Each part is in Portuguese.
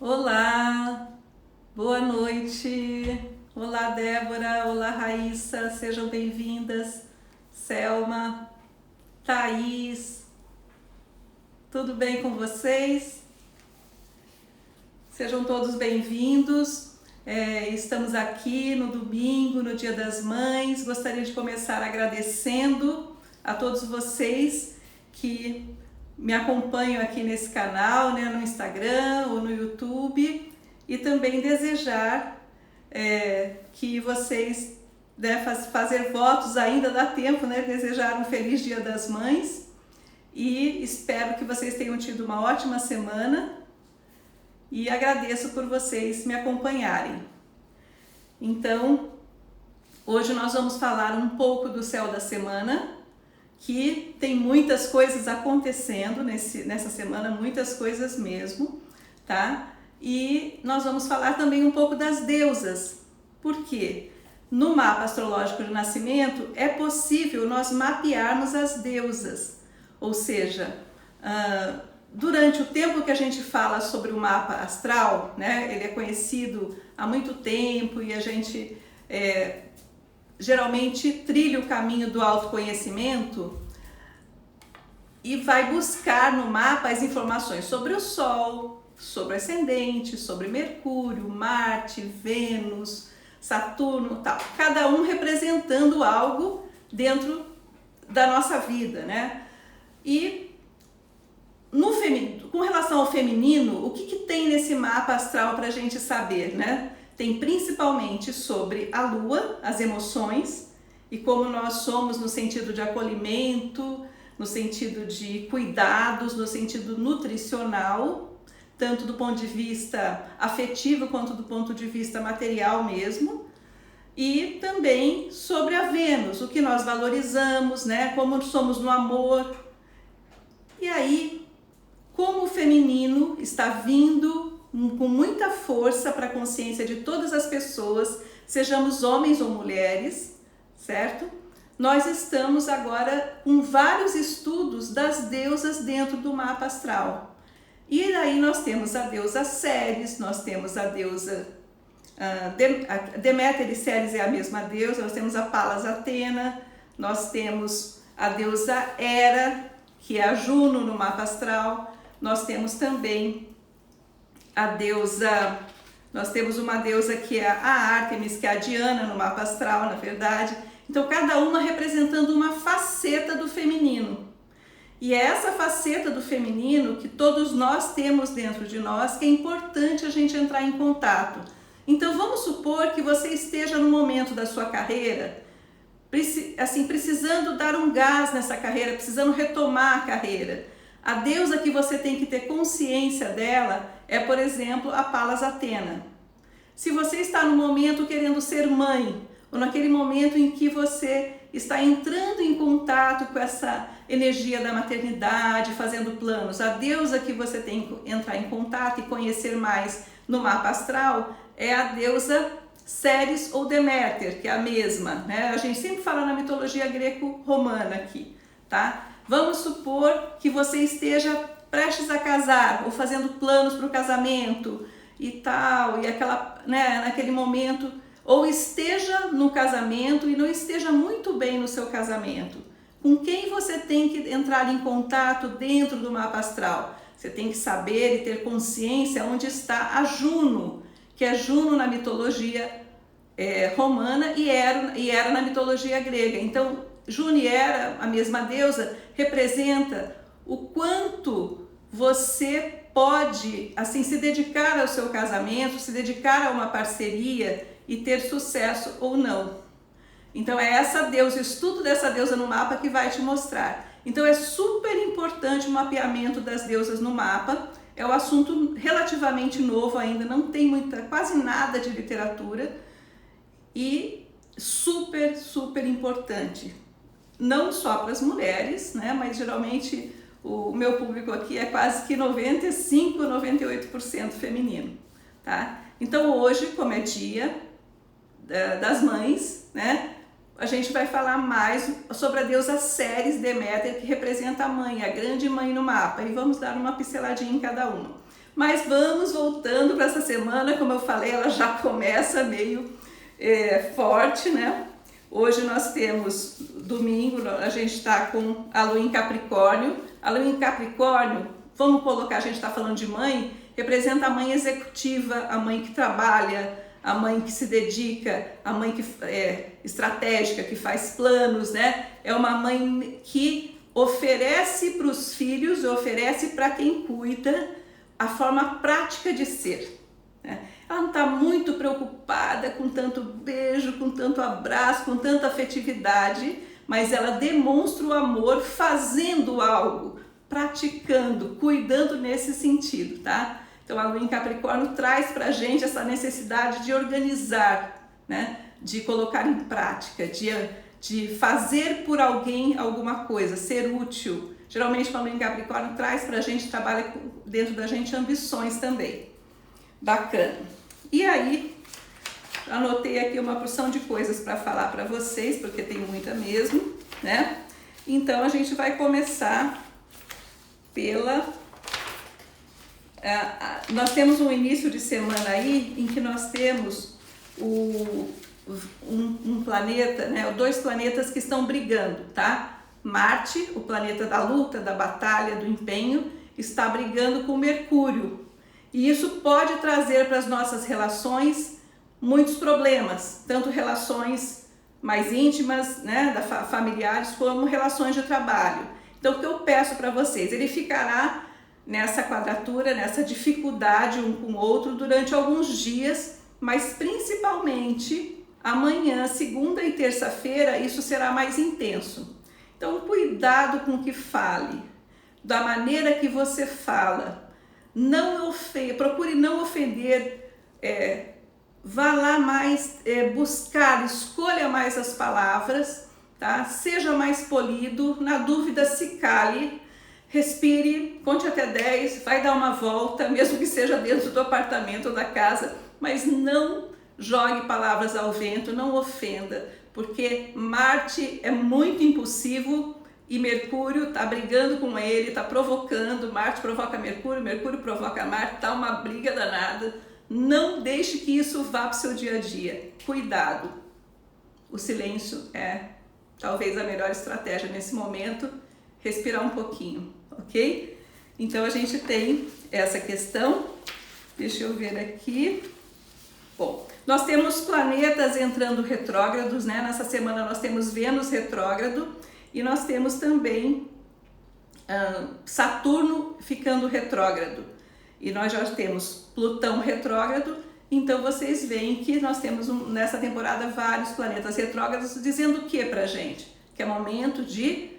Olá, boa noite. Olá, Débora. Olá, Raíssa. Sejam bem-vindas. Selma, Thaís, tudo bem com vocês? Sejam todos bem-vindos. Estamos aqui no domingo, no Dia das Mães. Gostaria de começar agradecendo a todos vocês que me acompanham aqui nesse canal, né, no Instagram ou no YouTube, e também desejar que vocês fazer votos, ainda dá tempo, né, desejar um feliz Dia das Mães, e espero que vocês tenham tido uma ótima semana e agradeço por vocês me acompanharem. Então, hoje nós vamos falar um pouco do céu da semana, que tem muitas coisas acontecendo nessa semana, muitas coisas mesmo, tá? E nós vamos falar também um pouco das deusas, porque no mapa astrológico de nascimento é possível nós mapearmos as deusas, ou seja, durante o tempo que a gente fala sobre o mapa astral, né, ele é conhecido há muito tempo e a gente geralmente trilha o caminho do autoconhecimento e vai buscar no mapa as informações sobre o Sol, sobre o ascendente, sobre Mercúrio, Marte, Vênus, Saturno, tal. Cada um representando algo dentro da nossa vida, né? E com relação ao feminino, o que tem nesse mapa astral para a gente saber, né? Tem principalmente sobre a Lua, as emoções, e como nós somos no sentido de acolhimento, no sentido de cuidados, no sentido nutricional, tanto do ponto de vista afetivo quanto do ponto de vista material mesmo, e também sobre a Vênus, o que nós valorizamos, né? Como somos no amor. E aí, como o feminino está vindo com muita força para a consciência de todas as pessoas, sejamos homens ou mulheres, certo? Nós estamos agora com vários estudos das deusas dentro do mapa astral. E aí nós temos a deusa Ceres, nós temos a deusa Deméter e Ceres é a mesma deusa, nós temos a Palas Atena, nós temos a deusa Hera, que é a Juno no mapa astral, nós temos também nós temos uma deusa que é a Ártemis, que é a Diana no mapa astral, na verdade. Então, cada uma representando uma faceta do feminino. E é essa faceta do feminino que todos nós temos dentro de nós, que é importante a gente entrar em contato. Então, vamos supor que você esteja no momento da sua carreira, precisando dar um gás nessa carreira, precisando retomar a carreira. A deusa que você tem que ter consciência dela é, por exemplo, a Palas Atena. Se você está no momento querendo ser mãe, ou naquele momento em que você está entrando em contato com essa energia da maternidade, fazendo planos, a deusa que você tem que entrar em contato e conhecer mais no mapa astral é a deusa Ceres ou Deméter, que é a mesma, né? A gente sempre fala na mitologia greco-romana aqui, tá? Vamos supor que você esteja prestes a casar ou fazendo planos para o casamento e tal, e naquele momento, ou esteja no casamento e não esteja muito bem no seu casamento. Com quem você tem que entrar em contato dentro do mapa astral? Você tem que saber e ter consciência onde está a Juno, que é Juno na mitologia romana e Hera na mitologia grega. Então, Juno e Hera, a mesma deusa, representa o quanto você pode se dedicar ao seu casamento, se dedicar a uma parceria e ter sucesso ou não. Então é essa deusa, o estudo dessa deusa no mapa que vai te mostrar. Então é super importante o mapeamento das deusas no mapa. É um assunto relativamente novo ainda, não tem quase nada de literatura e super, super importante. Não só para as mulheres, né, mas geralmente o meu público aqui é quase que 95, 98% feminino. tá? Então hoje, como é dia das mães, né? A gente vai falar mais sobre a deusa Ceres Deméter, que representa a mãe, a grande mãe no mapa, e vamos dar uma pinceladinha em cada uma. Mas vamos voltando para essa semana, como eu falei, ela já começa meio forte, né? Hoje nós temos domingo, a gente está com a lua em Capricórnio. A lua em Capricórnio, vamos colocar, a gente está falando de mãe, representa a mãe executiva, a mãe que trabalha, a mãe que se dedica, a mãe que é estratégica, que faz planos, né? É uma mãe que oferece para os filhos, oferece para quem cuida a forma prática de ser, né? Ela não está muito preocupada com tanto beijo, com tanto abraço, com tanta afetividade, mas ela demonstra o amor fazendo algo, praticando, cuidando nesse sentido, tá? Então a lua em Capricórnio traz pra gente essa necessidade de organizar, né? De colocar em prática, de fazer por alguém alguma coisa, ser útil. Geralmente a lua em Capricórnio traz pra gente, trabalha dentro da gente ambições também. Bacana. E aí, anotei aqui uma porção de coisas para falar para vocês, porque tem muita mesmo, né? Então a gente vai começar pela... nós temos um início de semana aí em que nós temos um planeta, né? Dois planetas que estão brigando, tá? Marte, o planeta da luta, da batalha, do empenho, está brigando com Mercúrio. E isso pode trazer para as nossas relações muitos problemas, tanto relações mais íntimas, né, familiares, como relações de trabalho. Então, o que eu peço para vocês? Ele ficará nessa quadratura, nessa dificuldade um com o outro durante alguns dias, mas principalmente amanhã, segunda e terça-feira, isso será mais intenso. Então, cuidado com o que fale, da maneira que você fala. Procure não ofender, vá lá mais buscar, escolha mais as palavras, tá? Seja mais polido, na dúvida se cale, respire, conte até 10, vai dar uma volta, mesmo que seja dentro do apartamento ou da casa, mas não jogue palavras ao vento, não ofenda, porque Marte é muito impulsivo, e Mercúrio está brigando com ele, está provocando, Marte provoca Mercúrio, Mercúrio provoca Marte, está uma briga danada. Não deixe que isso vá para o seu dia a dia. Cuidado. O silêncio é talvez a melhor estratégia nesse momento. Respirar um pouquinho, ok? Então a gente tem essa questão. Deixa eu ver aqui. Bom, nós temos planetas entrando retrógrados, né? Nessa semana nós temos Vênus retrógrado. E nós temos também Saturno ficando retrógrado. E nós já temos Plutão retrógrado. Então vocês veem que nós temos nessa temporada vários planetas retrógrados dizendo o que pra gente? Que é momento de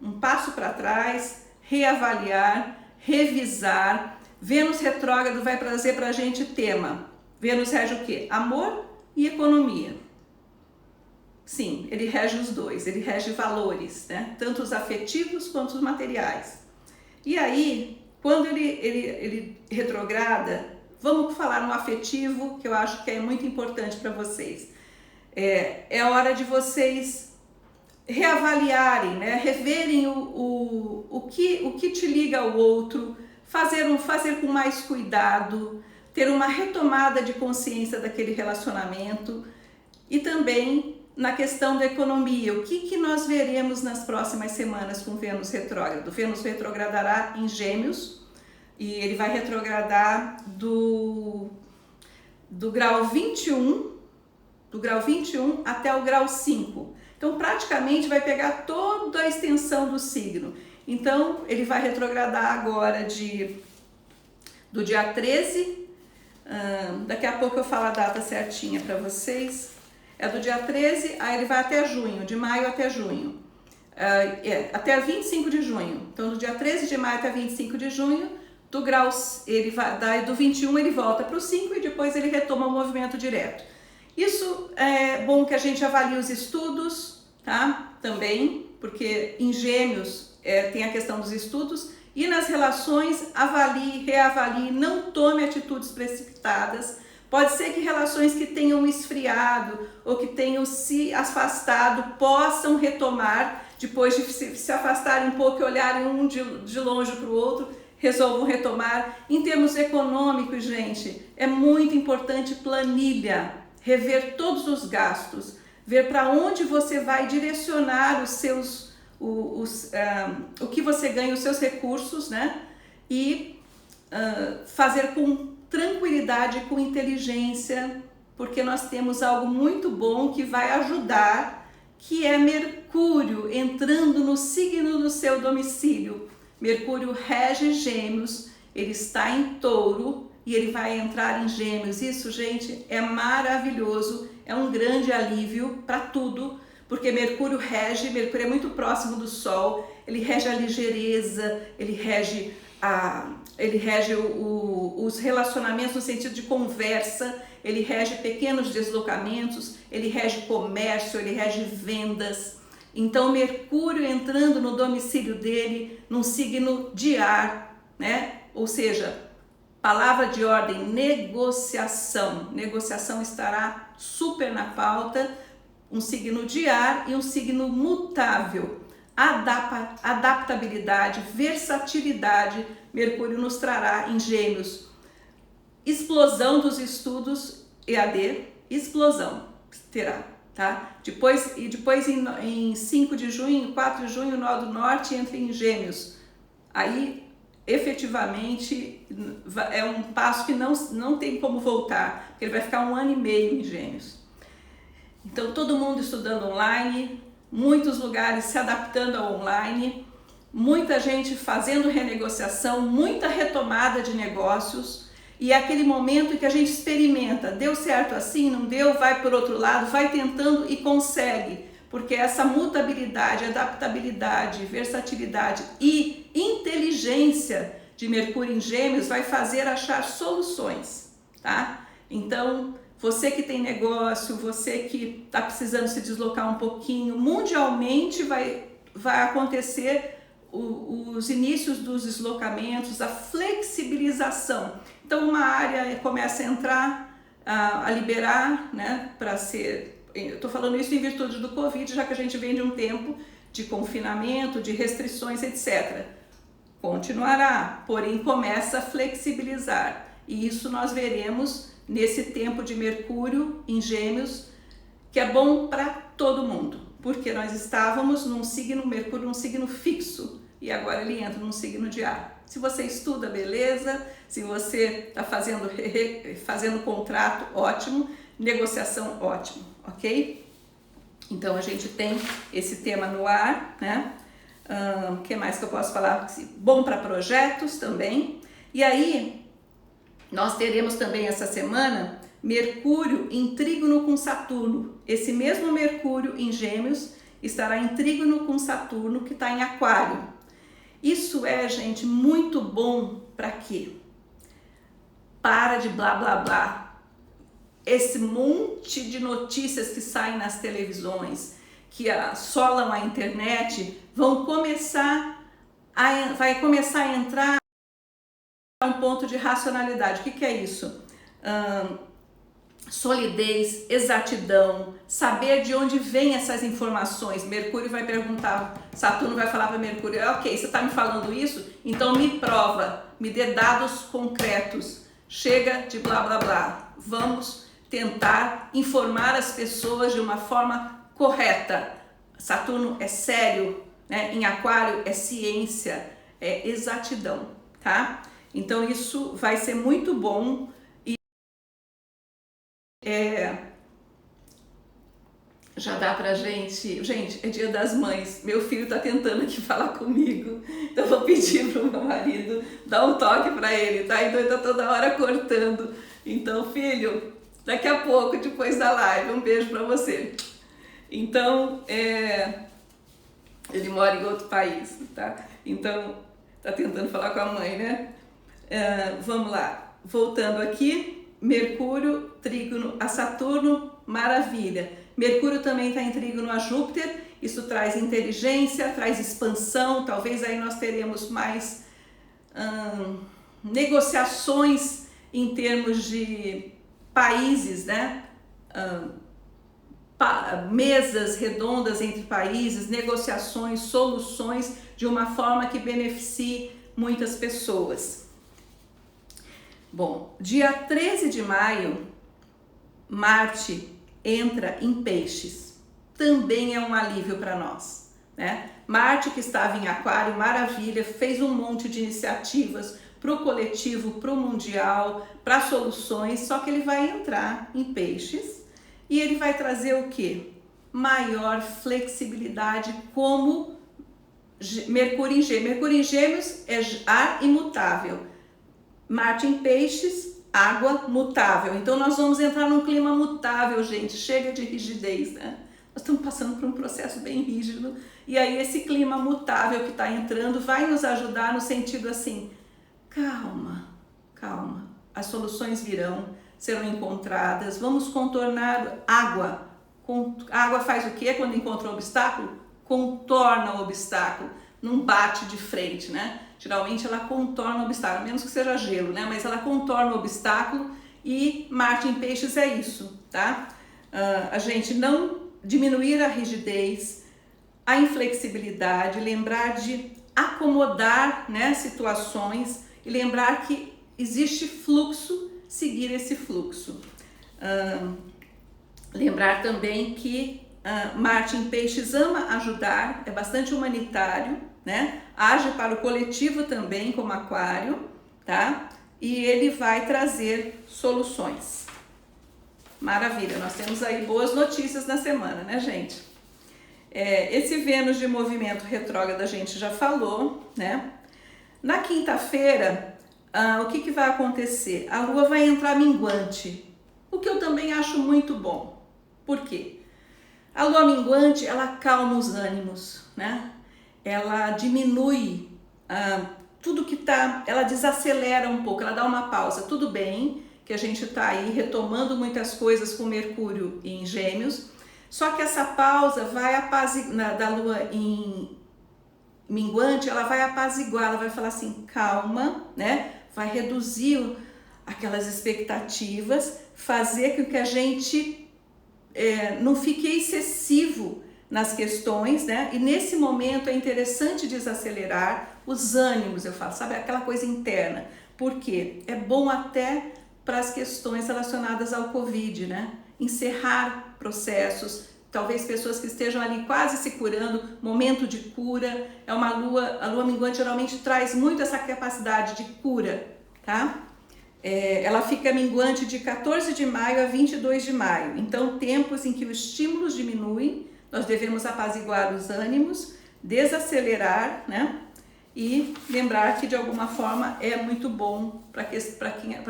um passo para trás, reavaliar, revisar. Vênus retrógrado vai trazer pra gente tema. Vênus rege o quê? Amor e economia. Sim, ele rege os dois, ele rege valores, né? Tanto os afetivos quanto os materiais. E aí, quando ele retrograda, vamos falar no afetivo, que eu acho que é muito importante para vocês. É hora de vocês reavaliarem, né? Reverem o que te liga ao outro, fazer com mais cuidado, ter uma retomada de consciência daquele relacionamento e também na questão da economia, o que nós veremos nas próximas semanas com Vênus retrógrado? Vênus retrogradará em Gêmeos e ele vai retrogradar do grau 21, até o grau 5. Então, praticamente vai pegar toda a extensão do signo. Então, ele vai retrogradar agora do dia 13, daqui a pouco eu falo a data certinha para vocês. É do dia 13, aí ele vai até junho, de maio até junho. Até 25 de junho. Então, do dia 13 de maio até 25 de junho, do grau, ele vai, do 21 ele volta para o 5 e depois ele retoma o movimento direto. Isso é bom que a gente avalie os estudos, tá? Também, porque em Gêmeos tem a questão dos estudos E nas relações, avalie, reavalie, não tome atitudes precipitadas. Pode ser que relações que tenham esfriado ou que tenham se afastado possam retomar, depois de se afastarem um pouco e olharem um de longe para o outro, resolvam retomar. Em termos econômicos, gente, é muito importante planilha, rever todos os gastos, ver para onde você vai direcionar os seus, o que você ganha, os seus recursos, né? E fazer com tranquilidade, com inteligência, porque nós temos algo muito bom que vai ajudar, que é Mercúrio entrando no signo do seu domicílio. Mercúrio rege Gêmeos, ele está em Touro e ele vai entrar em Gêmeos. Isso, gente, é maravilhoso, é um grande alívio para tudo, porque Mercúrio é muito próximo do Sol, ele rege a ligeireza, ele rege os relacionamentos no sentido de conversa, ele rege pequenos deslocamentos, ele rege comércio, ele rege vendas. Então Mercúrio entrando no domicílio dele, num signo de ar, né? Ou seja, palavra de ordem, negociação. Negociação estará super na pauta, um signo de ar e um signo mutável. Adaptabilidade, versatilidade, Mercúrio nos trará em Gêmeos. Explosão dos estudos EAD, explosão terá, tá? Depois em 5 de junho, 4 de junho, o Nó do Norte entra em Gêmeos. Aí, efetivamente, é um passo que não tem como voltar, porque ele vai ficar 1 ano e meio em Gêmeos. Então, todo mundo estudando online, muitos lugares se adaptando ao online, muita gente fazendo renegociação, muita retomada de negócios, e é aquele momento em que a gente experimenta, deu certo assim, não deu, vai por outro lado, vai tentando e consegue, porque essa mutabilidade, adaptabilidade, versatilidade e inteligência de Mercúrio em Gêmeos vai fazer achar soluções, tá? Então, você que tem negócio, você que está precisando se deslocar um pouquinho, mundialmente vai acontecer os inícios dos deslocamentos, a flexibilização. Então uma área começa a entrar, a liberar, né, para ser... Eu estou falando isso em virtude do Covid, já que a gente vem de um tempo de confinamento, de restrições, etc. Continuará, porém começa a flexibilizar. E isso nós veremos nesse tempo de Mercúrio em Gêmeos, que é bom para todo mundo, porque nós estávamos num signo, Mercúrio num signo fixo, e agora ele entra num signo de ar. Se você estuda, beleza. Se você está fazendo contrato, ótimo. Negociação, ótimo, ok? Então a gente tem esse tema no ar, né? O que mais que eu posso falar? Bom para projetos também. E aí, nós teremos também essa semana Mercúrio em trígono com Saturno. Esse mesmo Mercúrio em Gêmeos estará em trígono com Saturno, que está em Aquário. Isso é, gente, muito bom para quê? Para de blá blá blá. Esse monte de notícias que saem nas televisões, que assolam a internet, vai começar a entrar um ponto de racionalidade. O que é isso? Solidez, exatidão, saber de onde vêm essas informações. Mercúrio vai perguntar, Saturno vai falar para Mercúrio, ok, você está me falando isso? Então me prova, me dê dados concretos. Chega de blá blá blá. Vamos tentar informar as pessoas de uma forma correta. Saturno é sério, né? Em Aquário é ciência, é exatidão, tá? Então isso vai ser muito bom. Já dá pra gente... Gente, é Dia das Mães. Meu filho tá tentando aqui falar comigo. Então eu vou pedir pro meu marido dar um toque pra ele, tá? Então ele tá toda hora cortando. Então, filho, daqui a pouco, depois da live, um beijo pra você. Então, ele mora em outro país, tá? Então, tá tentando falar com a mãe, né? Vamos lá. Voltando aqui. Mercúrio, trígono a Saturno, maravilha. Mercúrio também está em trígono a Júpiter, isso traz inteligência, traz expansão, talvez aí nós teremos mais negociações em termos de países, né? Mesas redondas entre países, negociações, soluções de uma forma que beneficie muitas pessoas. Bom, dia 13 de maio, Marte entra em Peixes. Também é um alívio para nós, né? Marte, que estava em Aquário, maravilha, fez um monte de iniciativas para o coletivo, para o mundial, para soluções, só que ele vai entrar em Peixes e ele vai trazer o quê? Maior flexibilidade, como Mercúrio em Gêmeos. Mercúrio em Gêmeos é ar imutável. Marte em Peixes, água mutável. Então nós vamos entrar num clima mutável, gente. Chega de rigidez, né? Nós estamos passando por um processo bem rígido. E aí esse clima mutável que está entrando vai nos ajudar no sentido assim, calma, calma. As soluções virão, serão encontradas. Vamos contornar água. A água faz o quê quando encontra um obstáculo? Contorna o obstáculo, não bate de frente, né? Geralmente ela contorna o obstáculo, a menos que seja gelo, né? Mas ela contorna o obstáculo e Marte em Peixes é isso, tá? A gente não diminuir a rigidez, a inflexibilidade, lembrar de acomodar, né, situações e lembrar que existe fluxo, seguir esse fluxo. Lembrar também que Marte em Peixes ama ajudar, é bastante humanitário, né? Age para o coletivo também, como Aquário, tá? E ele vai trazer soluções. Maravilha, nós temos aí boas notícias na semana, né, gente? Esse Vênus de movimento retrógrado a gente já falou, né? Na quinta-feira, o que vai acontecer? A Lua vai entrar minguante, o que eu também acho muito bom. Por quê? A Lua minguante, ela acalma os ânimos, né? Ela diminui tudo que tá, ela desacelera um pouco, ela dá uma pausa. Tudo bem que a gente tá aí retomando muitas coisas com Mercúrio em Gêmeos, só que essa pausa vai da Lua em minguante, ela vai apaziguar, ela vai falar assim, calma, né? Vai reduzir aquelas expectativas, fazer com que a gente não fique excessivo nas questões, né? E nesse momento é interessante desacelerar os ânimos, eu falo, sabe, aquela coisa interna. Por quê? É bom até para as questões relacionadas ao Covid, né? Encerrar processos, talvez pessoas que estejam ali quase se curando, momento de cura. É uma lua, a lua minguante geralmente traz muito essa capacidade de cura, tá? Ela fica minguante de 14 de maio a 22 de maio. Então, tempos em que os estímulos diminuem, nós devemos apaziguar os ânimos, desacelerar, né? E lembrar que de alguma forma é muito bom para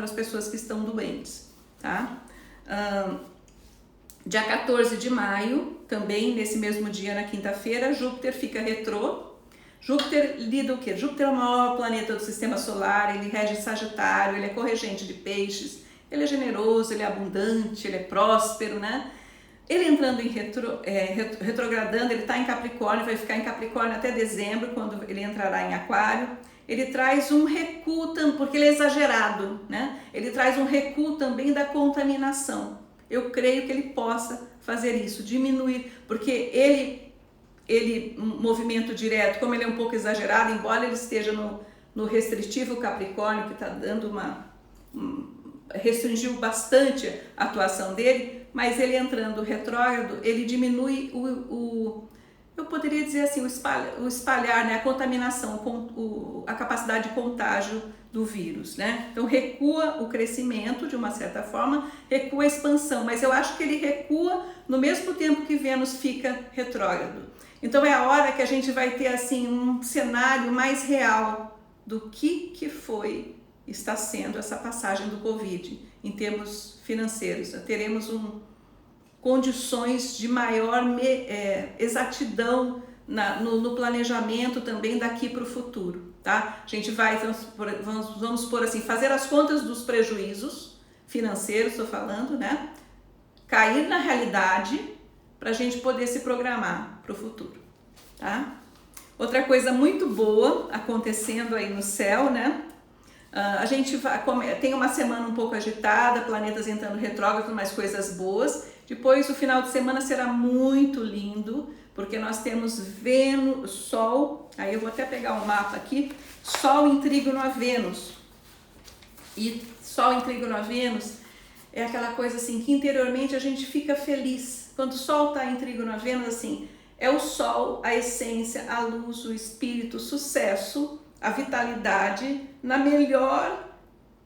as pessoas que estão doentes, tá? Dia 14 de maio, também nesse mesmo dia, na quinta-feira, Júpiter fica retrô. Júpiter lida o quê? Júpiter é o maior planeta do sistema solar, ele rege Sagitário, ele é corregente de Peixes, ele é generoso, ele é abundante, ele é próspero, né? Ele entrando em retrogradando, ele está em Capricórnio, vai ficar em Capricórnio até dezembro, quando ele entrará em Aquário. Ele traz um recuo, porque ele é exagerado, né? Ele traz um recuo também da contaminação. Eu creio que ele possa fazer isso, diminuir, porque ele movimento direto, como ele é um pouco exagerado, embora ele esteja no restritivo Capricórnio, que está dando restringiu bastante a atuação dele, mas ele entrando retrógrado, ele diminui eu poderia dizer assim, o espalhar, né, a contaminação, a capacidade de contágio do vírus, né? Então recua o crescimento de uma certa forma, recua a expansão, mas eu acho que ele recua no mesmo tempo que Vênus fica retrógrado. Então é a hora que a gente vai ter assim um cenário mais real do que está sendo essa passagem do Covid em termos financeiros. Teremos condições de maior exatidão no planejamento também daqui para o futuro, tá? A gente vai, vamos por assim, fazer as contas dos prejuízos financeiros, estou falando, né? Cair na realidade para a gente poder se programar para o futuro, tá? Outra coisa muito boa acontecendo aí no céu, né? A gente tem uma semana um pouco agitada, planetas entrando retrógrado, mais coisas boas. Depois o final de semana será muito lindo, porque nós temos Vênus, Sol, aí eu vou até pegar o mapa aqui, Sol em trígono a Vênus. E Sol em trígono a Vênus é aquela coisa assim que interiormente a gente fica feliz. Quando o Sol está em trígono a Vênus, assim, é o Sol, a essência, a luz, o espírito, o sucesso, a vitalidade,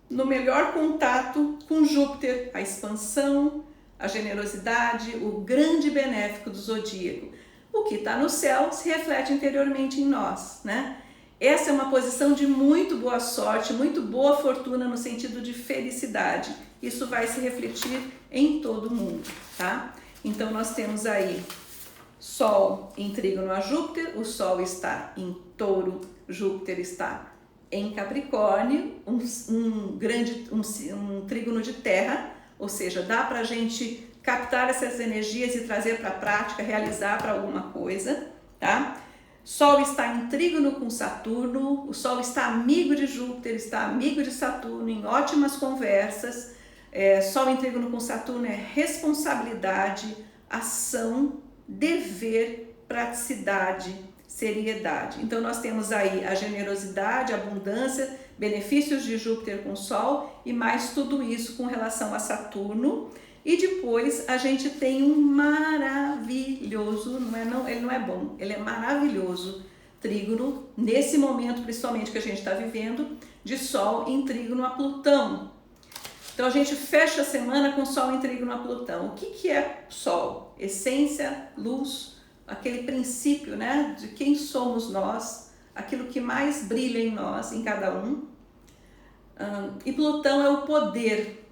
no melhor contato com Júpiter, a expansão, a generosidade, o grande benéfico do zodíaco. O que está no céu se reflete interiormente em nós, né? Essa é uma posição de muito boa sorte, muito boa fortuna no sentido de felicidade. Isso vai se refletir em todo mundo, tá? Então nós temos aí Sol em trígono a Júpiter, o Sol está em Touro, Júpiter está em Capricórnio, um trígono de terra, ou seja, dá para a gente captar essas energias e trazer para a prática, realizar para alguma coisa, tá? Sol está em trígono com Saturno, o Sol está amigo de Júpiter, está amigo de Saturno, em ótimas conversas. Sol em trígono com Saturno é responsabilidade, ação, dever, praticidade, seriedade. Então nós temos aí a generosidade, a abundância, benefícios de Júpiter com Sol e mais tudo isso com relação a Saturno. E depois a gente tem um maravilhoso, ele não é bom, ele é maravilhoso trígono, nesse momento principalmente que a gente está vivendo, de Sol em trígono a Plutão. Então a gente fecha a semana com Sol em trígono a Plutão. O que é Sol? Essência, luz, aquele princípio, né, de quem somos nós, aquilo que mais brilha em nós, em cada um. E Plutão é o poder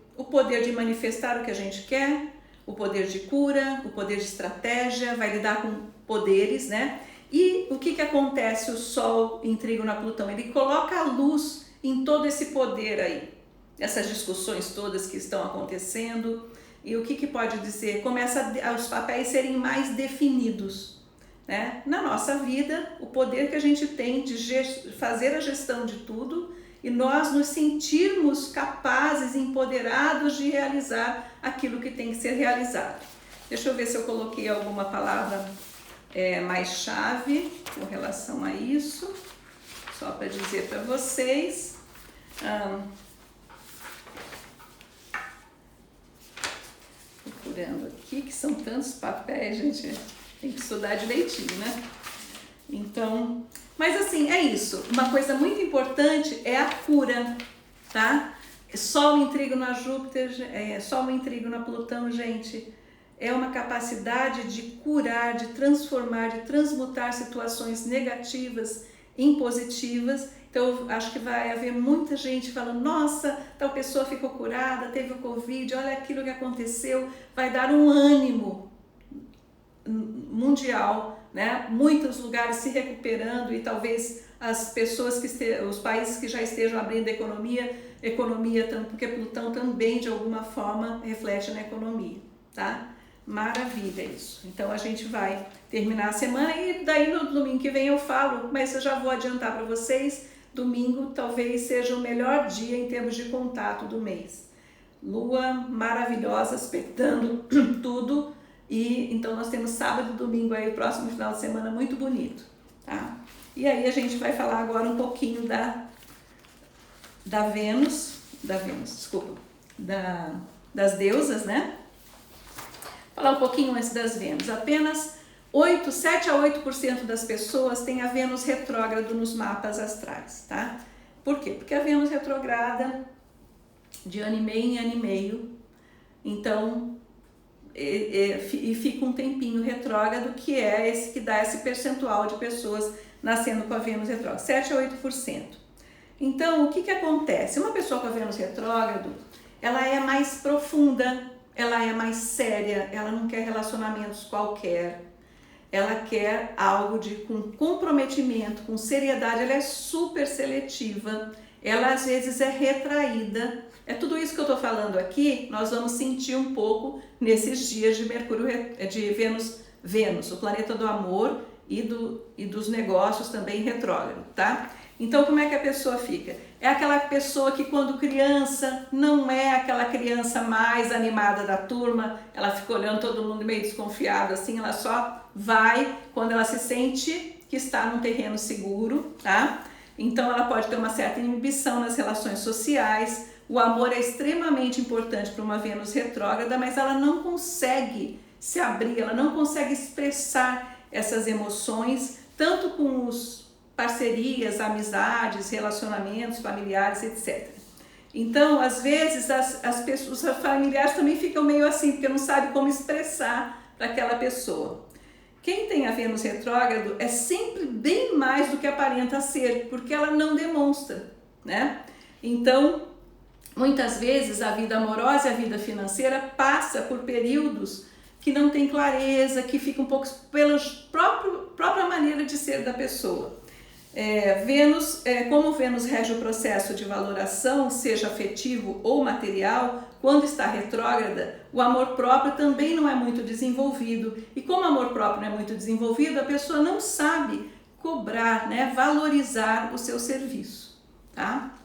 de manifestar o que a gente quer, o poder de cura, o poder de estratégia, vai lidar com poderes, né? E o que acontece o Sol em trígono a Plutão? Ele coloca a luz em todo esse poder aí, essas discussões todas que estão acontecendo. E o que pode dizer? Começa os papéis serem mais definidos, né? Na nossa vida, o poder que a gente tem de fazer a gestão de tudo e nós nos sentirmos capazes, empoderados de realizar aquilo que tem que ser realizado. Deixa eu ver se eu coloquei alguma palavra mais chave com relação a isso, só para dizer para vocês. Procurando aqui, que são tantos papéis, gente, tem que estudar direitinho, né? Então, mas assim, é isso. Uma coisa muito importante é a cura, tá? Sol em trígono a Júpiter, Sol em trígono a Plutão, gente, é uma capacidade de curar, de transformar, de transmutar situações negativas em positivas. Então, acho que vai haver muita gente falando, nossa, tal pessoa ficou curada, teve o Covid, olha aquilo que aconteceu, vai dar um ânimo mundial, né? Muitos lugares se recuperando e talvez as pessoas os países que já estejam abrindo economia porque Plutão também de alguma forma reflete na economia, tá? Maravilha isso. Então a gente vai terminar a semana e daí no domingo que vem eu falo, mas eu já vou adiantar para vocês, domingo talvez seja o melhor dia em termos de contato do mês. Lua maravilhosa, aspectando tudo. E então nós temos sábado e domingo aí, o próximo final de semana muito bonito, tá? E aí a gente vai falar agora um pouquinho das deusas, né? Falar um pouquinho antes das Vênus. Apenas 7 a 8% das pessoas têm a Vênus retrógrado nos mapas astrais, tá? Por quê? Porque a Vênus retrograda de ano e meio em ano e meio, então e fica um tempinho retrógrado, que é esse que dá esse percentual de pessoas nascendo com a Vênus retrógrada, 7 a 8%. Então, o que acontece? Uma pessoa com a Vênus retrógrado, ela é mais profunda, ela é mais séria, ela não quer relacionamentos qualquer, ela quer algo com comprometimento, com seriedade, ela é super seletiva, ela às vezes é retraída. É tudo isso que eu estou falando aqui, nós vamos sentir um pouco nesses dias de Vênus, o planeta do amor, e dos negócios também retrógrado, tá? Então, como é que a pessoa fica? É aquela pessoa que quando criança não é aquela criança mais animada da turma, ela fica olhando todo mundo meio desconfiado assim, ela só vai quando ela se sente que está num terreno seguro, tá? Então ela pode ter uma certa inibição nas relações sociais, o amor é extremamente importante para uma Vênus retrógrada, mas ela não consegue se abrir, ela não consegue expressar essas emoções, tanto com os parcerias, amizades, relacionamentos familiares, etc. Então, às vezes, as pessoas, os familiares também ficam meio assim, porque não sabem como expressar para aquela pessoa. Quem tem a Vênus retrógrado é sempre bem mais do que aparenta ser, porque ela não demonstra, né? Então, muitas vezes a vida amorosa e a vida financeira passa por períodos que não tem clareza, que fica um pouco pela própria maneira de ser da pessoa. Como Vênus rege o processo de valoração, seja afetivo ou material, quando está retrógrada, o amor próprio também não é muito desenvolvido. E como o amor próprio não é muito desenvolvido, a pessoa não sabe cobrar, né, valorizar o seu serviço, tá?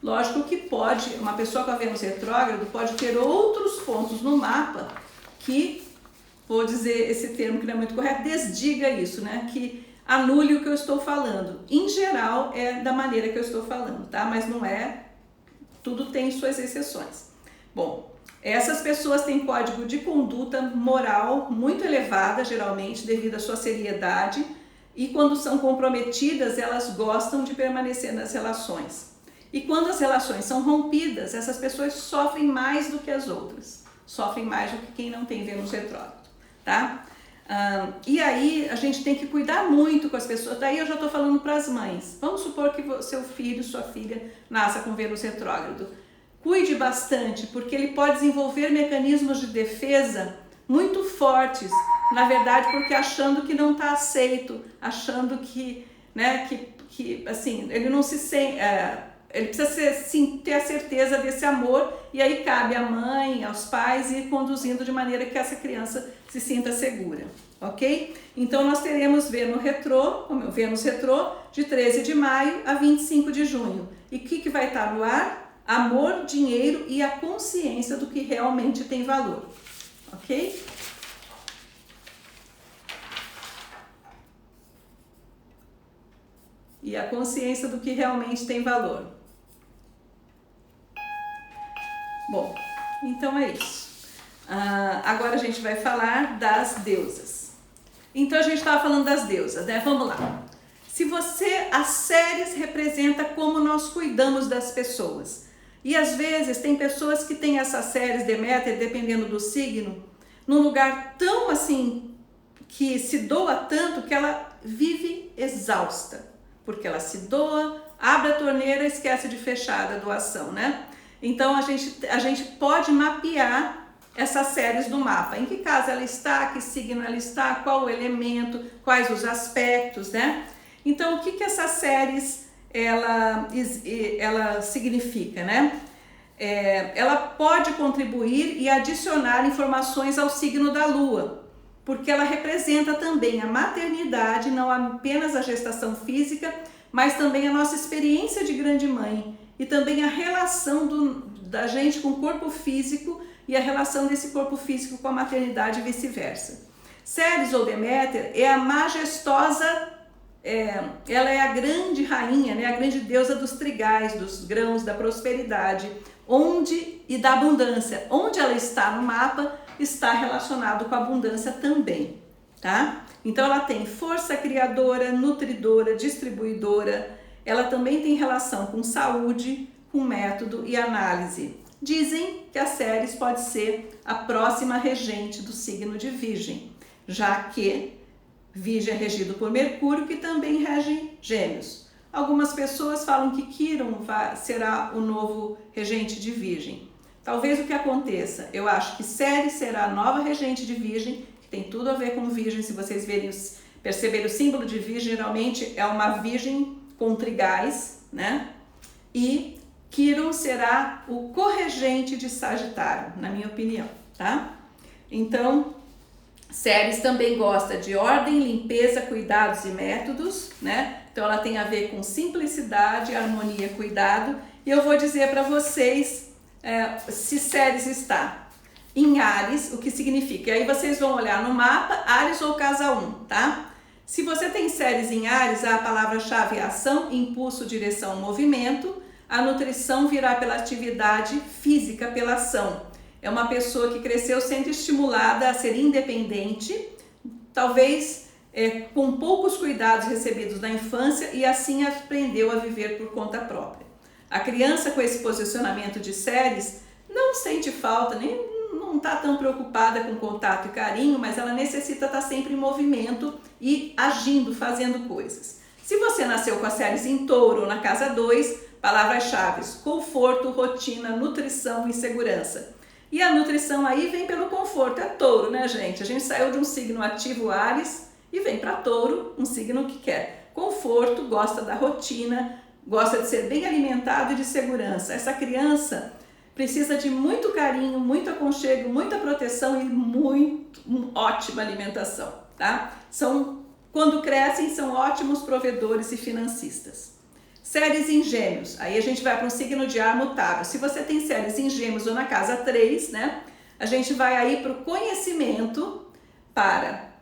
Lógico que pode, uma pessoa com a Vênus retrógrado pode ter outros pontos no mapa que, vou dizer esse termo que não é muito correto, desdiga isso, né? Que anule o que eu estou falando. Em geral, é da maneira que eu estou falando, tá? Mas não é, tudo tem suas exceções. Bom, essas pessoas têm código de conduta moral muito elevada, geralmente, devido à sua seriedade, e quando são comprometidas, elas gostam de permanecer nas relações. E quando as relações são rompidas, essas pessoas sofrem mais do que as outras. Sofrem mais do que quem não tem Vênus retrógrado, tá? E aí a gente tem que cuidar muito com as pessoas. Daí eu já estou falando para as mães. Vamos supor que seu filho, sua filha nasça com Vênus retrógrado. Cuide bastante, porque ele pode desenvolver mecanismos de defesa muito fortes. Na verdade, porque achando que não está aceito, achando que, né, que assim, ele não se sente... Ele precisa ter a certeza desse amor, e aí cabe à mãe, aos pais ir conduzindo de maneira que essa criança se sinta segura, ok? Então nós teremos Vênus retrô de 13 de maio a 25 de junho. E o que vai estar no ar? Amor, dinheiro e a consciência do que realmente tem valor, ok? E a consciência do que realmente tem valor. Bom, então é isso. Agora a gente vai falar das deusas. Então a gente estava falando das deusas, né? Vamos lá. As séries representam como nós cuidamos das pessoas. E às vezes tem pessoas que têm essas séries Deméter, dependendo do signo, num lugar tão assim, que se doa tanto que ela vive exausta. Porque ela se doa, abre a torneira e esquece de fechar a doação, né? Então, a gente pode mapear essas séries do mapa. Em que casa ela está, que signo ela está, qual o elemento, quais os aspectos, né? Então, o que essas séries, ela significa, né? Ela pode contribuir e adicionar informações ao signo da Lua, porque ela representa também a maternidade, não apenas a gestação física, mas também a nossa experiência de grande mãe, e também a relação da gente com o corpo físico e a relação desse corpo físico com a maternidade e vice-versa. Ceres ou Deméter é a majestosa, ela é a grande rainha, né, a grande deusa dos trigais, dos grãos, da prosperidade, e da abundância. Onde ela está no mapa está relacionado com a abundância também, tá? Então ela tem força criadora, nutridora, distribuidora. Ela também tem relação com saúde, com método e análise. Dizem que a Ceres pode ser a próxima regente do signo de Virgem, já que Virgem é regido por Mercúrio, que também rege Gêmeos. Algumas pessoas falam que Quiron será o novo regente de Virgem. Talvez o que aconteça, eu acho que Ceres será a nova regente de Virgem, que tem tudo a ver com Virgem. Se vocês perceberem o símbolo de Virgem, geralmente é uma Virgem com trigais, né? E Quiron será o corregente de Sagitário, na minha opinião, tá? Então, Ceres também gosta de ordem, limpeza, cuidados e métodos, né? Então ela tem a ver com simplicidade, harmonia, cuidado. E eu vou dizer para vocês se Ceres está em Áries, o que significa. E aí vocês vão olhar no mapa, Áries ou casa 1, tá? Se você tem Ceres em Áries, a palavra-chave é ação, impulso, direção, movimento. A nutrição virá pela atividade física, pela ação. É uma pessoa que cresceu sendo estimulada a ser independente, talvez com poucos cuidados recebidos na infância e assim aprendeu a viver por conta própria. A criança com esse posicionamento de Ceres não sente falta, nem não está tão preocupada com contato e carinho, mas ela necessita estar sempre em movimento e agindo, fazendo coisas. Se você nasceu com a Ceres em Touro ou na casa 2, palavras-chave: conforto, rotina, nutrição e segurança. E a nutrição aí vem pelo conforto, é Touro, né, gente? A gente saiu de um signo ativo, Áries, e vem para Touro, um signo que quer conforto, gosta da rotina, gosta de ser bem alimentado e de segurança. Essa criança precisa de muito carinho, muito aconchego, muita proteção e ótima alimentação, tá? Quando crescem, são ótimos provedores e financistas. Ceres em Gêmeos, aí a gente vai para um signo de ar mutável. Se você tem Ceres em Gêmeos ou na casa 3, né? A gente vai aí para o conhecimento, para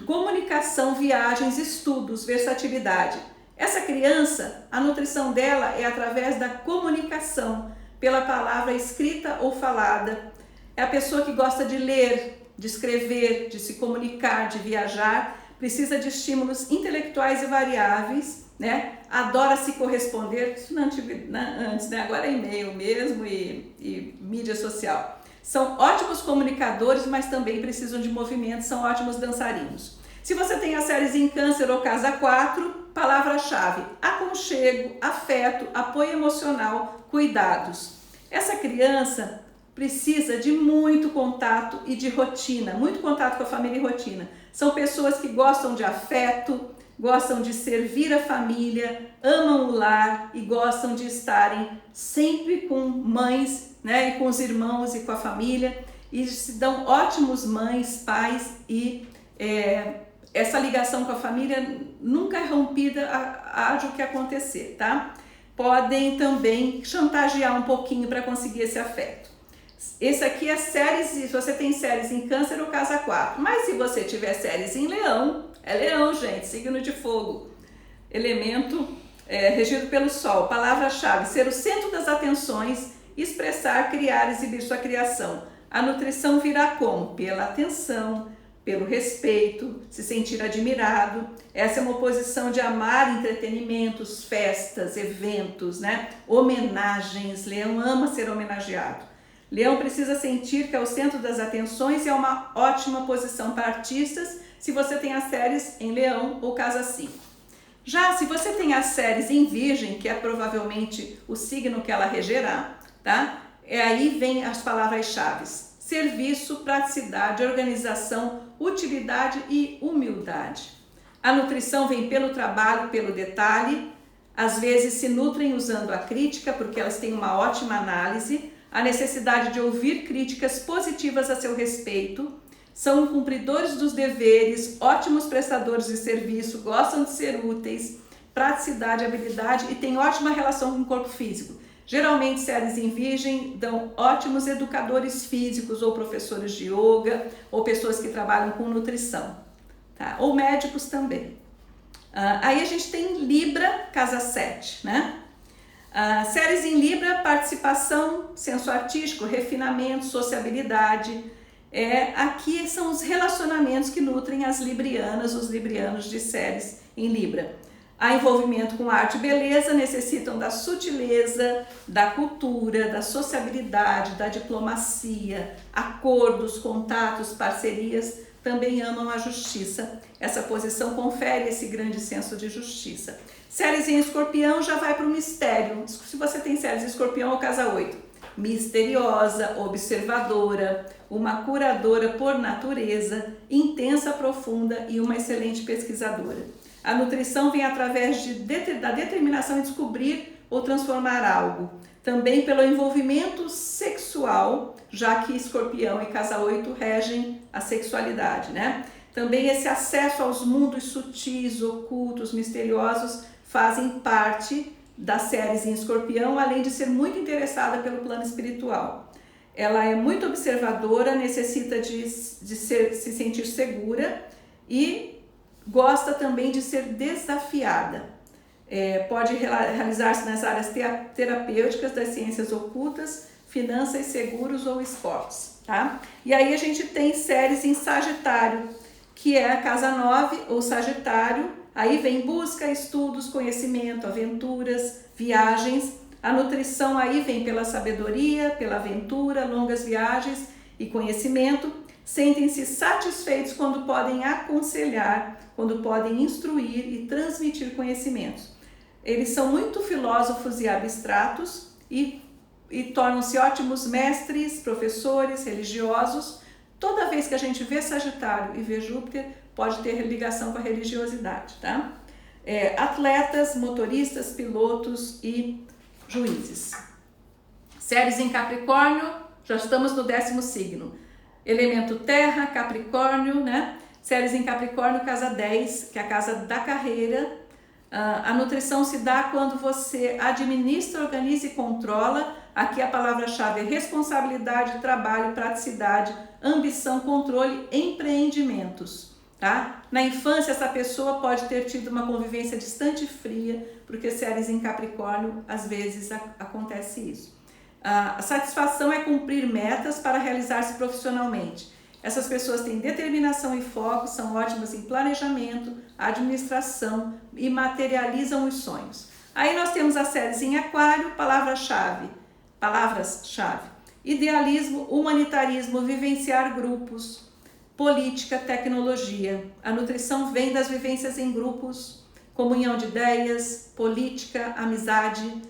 comunicação, viagens, estudos, versatilidade. Essa criança, a nutrição dela é através da comunicação, pela palavra escrita ou falada. É a pessoa que gosta de ler, de escrever, de se comunicar, de viajar, precisa de estímulos intelectuais e variáveis, né? Adora se corresponder, isso antes, né? Agora é e-mail mesmo e mídia social. São ótimos comunicadores, mas também precisam de movimento, são ótimos dançarinos. Se você tem a Ceres em Câncer ou casa 4, palavra-chave: aconchego, afeto, apoio emocional, cuidados. Essa criança precisa de muito contato e de rotina, muito contato com a família e rotina. São pessoas que gostam de afeto, gostam de servir a família, amam o lar e gostam de estarem sempre com mães, né, e com os irmãos e com a família, e se dão ótimos mães, pais, e essa ligação com a família nunca é rompida, haja o que acontecer, tá? Podem também chantagear um pouquinho para conseguir esse afeto. Esse aqui é Ceres, se você tem Ceres em Câncer ou casa 4, mas se você tiver Ceres em Leão, é Leão, gente, signo de fogo, elemento regido pelo Sol. Palavra-chave: ser o centro das atenções, expressar, criar, exibir sua criação. A nutrição virá como? Pela atenção, pelo respeito, se sentir admirado. Essa é uma posição de amar entretenimentos, festas, eventos, né? Homenagens. Leão ama ser homenageado. Leão precisa sentir que é o centro das atenções e é uma ótima posição para artistas se você tem as Ceres em Leão ou casa 5. Já se você tem as Ceres em Virgem, que é provavelmente o signo que ela regerá, tá? Aí vem as palavras-chave: serviço, praticidade, organização, utilidade e humildade. A nutrição vem pelo trabalho, pelo detalhe. Às vezes se nutrem usando a crítica, porque elas têm uma ótima análise. A necessidade de ouvir críticas positivas a seu respeito, são cumpridores dos deveres, ótimos prestadores de serviço, gostam de ser úteis, praticidade, habilidade e têm ótima relação com o corpo físico. Geralmente, Ceres em Virgem dão ótimos educadores físicos ou professores de yoga ou pessoas que trabalham com nutrição, tá? Ou médicos também. Aí a gente tem Libra, casa 7, né? Ceres em Libra: participação, senso artístico, refinamento, sociabilidade. Aqui são os relacionamentos que nutrem as librianas, os librianos de Ceres em Libra. Há envolvimento com arte e beleza, necessitam da sutileza, da cultura, da sociabilidade, da diplomacia, acordos, contatos, parcerias. Também amam a justiça. Essa posição confere esse grande senso de justiça. Ceres em Escorpião já vai para o mistério. Se você tem Ceres em Escorpião ou casa 8, misteriosa, observadora, uma curadora por natureza, intensa, profunda e uma excelente pesquisadora. A nutrição vem através da determinação em descobrir ou transformar algo. Também pelo envolvimento sexual, já que Escorpião e Casa 8 regem a sexualidade, né? Também esse acesso aos mundos sutis, ocultos, misteriosos fazem parte das séries em Escorpião, além de ser muito interessada pelo plano espiritual. Ela é muito observadora, necessita de se sentir segura e gosta também de ser desafiada. Pode realizar-se nas áreas terapêuticas, das ciências ocultas, finanças, seguros ou esportes, tá? E aí a gente tem séries em Sagitário, que é a Casa 9 ou Sagitário. Aí vem busca, estudos, conhecimento, aventuras, viagens. A nutrição aí vem pela sabedoria, pela aventura, longas viagens e conhecimento. Sentem-se satisfeitos quando podem aconselhar, quando podem instruir e transmitir conhecimentos. Eles são muito filósofos e abstratos e tornam-se ótimos mestres, professores, religiosos. Toda vez que a gente vê Sagitário e vê Júpiter, pode ter ligação com a religiosidade, tá? Atletas, motoristas, pilotos e juízes. Séries em Capricórnio, já estamos no 10º signo. Elemento terra, Capricórnio, né? Séries em Capricórnio, casa 10, que é a casa da carreira. A nutrição se dá quando você administra, organiza e controla. Aqui a palavra-chave é responsabilidade, trabalho, praticidade, ambição, controle, empreendimentos. Tá? Na infância, essa pessoa pode ter tido uma convivência distante e fria, porque séries em Capricórnio, às vezes, acontece isso. A satisfação é cumprir metas para realizar-se profissionalmente. Essas pessoas têm determinação e foco, são ótimas em planejamento, administração e materializam os sonhos. Aí nós temos as séries em Aquário, palavras-chave, idealismo, humanitarismo, vivenciar grupos, política, tecnologia. A nutrição vem das vivências em grupos, comunhão de ideias, política, amizade.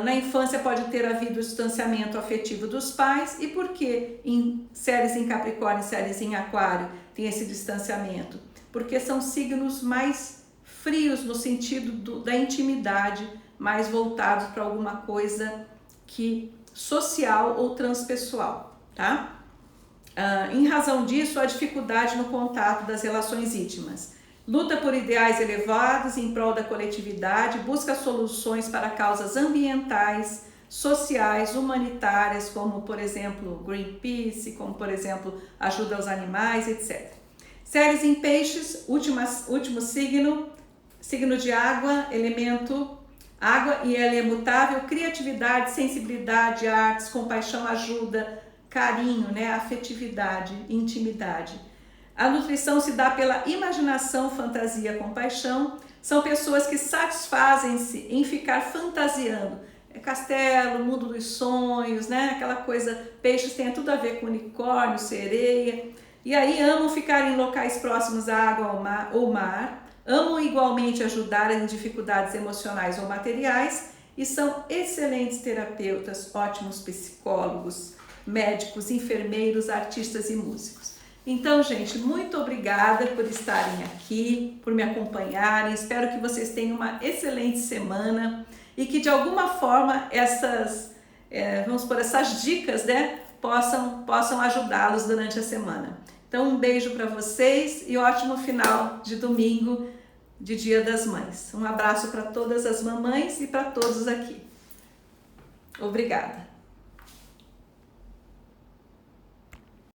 Na infância pode ter havido o distanciamento afetivo dos pais. E por que em séries em Capricórnio e séries em Aquário tem esse distanciamento? Porque são signos mais frios no sentido da intimidade, mais voltados para alguma coisa que social ou transpessoal, tá? Em razão disso, a dificuldade no contato das relações íntimas. Luta por ideais elevados em prol da coletividade, busca soluções para causas ambientais, sociais, humanitárias, como, por exemplo, Greenpeace, como, por exemplo, ajuda aos animais, etc. Séries em Peixes, último signo de água, elemento água, e ela é mutável, criatividade, sensibilidade, artes, compaixão, ajuda, carinho, né, afetividade, intimidade. A nutrição se dá pela imaginação, fantasia, compaixão. São pessoas que satisfazem-se em ficar fantasiando. Castelo, mundo dos sonhos, né? Aquela coisa, peixes tem tudo a ver com unicórnio, sereia. E aí amam ficar em locais próximos à água ou mar. Amam igualmente ajudar em dificuldades emocionais ou materiais. E são excelentes terapeutas, ótimos psicólogos, médicos, enfermeiros, artistas e músicos. Então, gente, muito obrigada por estarem aqui, por me acompanharem. Espero que vocês tenham uma excelente semana e que de alguma forma essas dicas, né, possam ajudá-los durante a semana. Então, um beijo para vocês e ótimo final de domingo, de Dia das Mães. Um abraço para todas as mamães e para todos aqui. Obrigada.